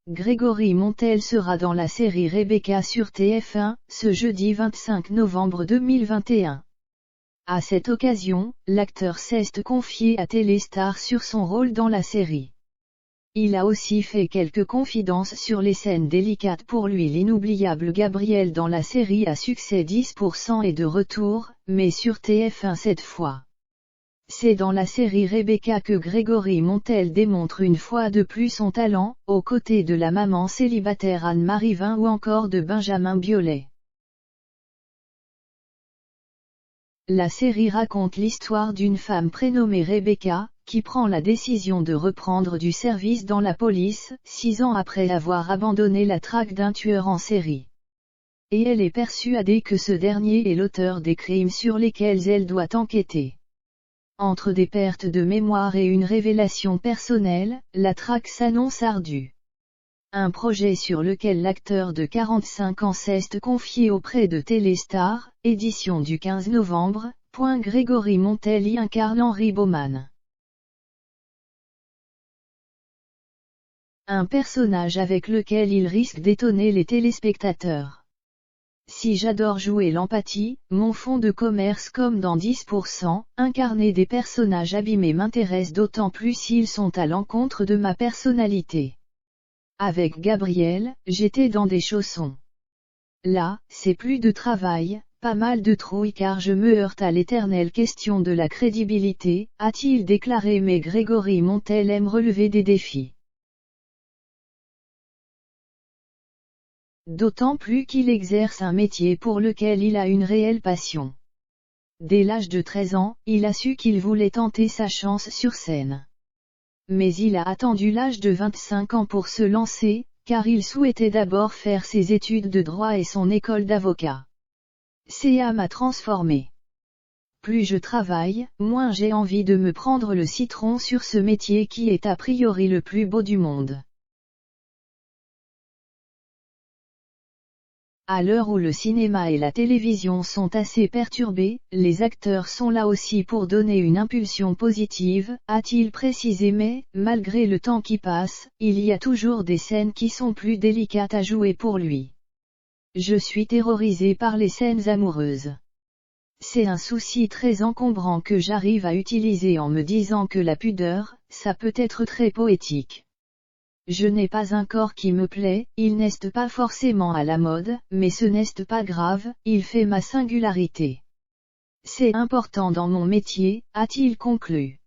Grégory Montel sera dans la série Rebecca sur TF1, ce jeudi 25 novembre 2021. À cette occasion, l'acteur s'est confié à Téléstar sur son rôle dans la série. Il a aussi fait quelques confidences sur les scènes délicates pour lui. L'inoubliable Gabriel dans la série à succès 10% est de retour, mais sur TF1 cette fois. C'est dans la série Rebecca que Grégory Montel démontre une fois de plus son talent, aux côtés de la maman célibataire Anne-Marie Vin ou encore de Benjamin Biolay. La série raconte l'histoire d'une femme prénommée Rebecca, qui prend la décision de reprendre du service dans la police, 6 ans après avoir abandonné la traque d'un tueur en série. Et elle est persuadée que ce dernier est l'auteur des crimes sur lesquels elle doit enquêter. Entre des pertes de mémoire et une révélation personnelle, la traque s'annonce ardue. Un projet sur lequel l'acteur de 45 ans s'est confié auprès de Téléstar, édition du 15 novembre. Grégory Montel y incarne Henri Baumann. Un personnage avec lequel il risque d'étonner les téléspectateurs. Si j'adore jouer l'empathie, mon fonds de commerce comme dans 10%, incarner des personnages abîmés m'intéresse d'autant plus s'ils sont à l'encontre de ma personnalité. Avec Gabriel, j'étais dans des chaussons. Là, c'est plus de travail, pas mal de trouille car je me heurte à l'éternelle question de la crédibilité, a-t-il déclaré. Mais Grégory Montel aime relever des défis. D'autant plus qu'il exerce un métier pour lequel il a une réelle passion. Dès l'âge de 13 ans, il a su qu'il voulait tenter sa chance sur scène. Mais il a attendu l'âge de 25 ans pour se lancer, car il souhaitait d'abord faire ses études de droit et son école d'avocat. Ça m'a transformé. Plus je travaille, moins j'ai envie de me prendre le citron sur ce métier qui est a priori le plus beau du monde. À l'heure où le cinéma et la télévision sont assez perturbés, les acteurs sont là aussi pour donner une impulsion positive, a-t-il précisé. Mais, malgré le temps qui passe, il y a toujours des scènes qui sont plus délicates à jouer pour lui. Je suis terrorisé par les scènes amoureuses. C'est un souci très encombrant que j'arrive à utiliser en me disant que la pudeur, ça peut être très poétique. Je n'ai pas un corps qui me plaît, il n'est pas forcément à la mode, mais ce n'est pas grave, il fait ma singularité. C'est important dans mon métier, a-t-il conclu.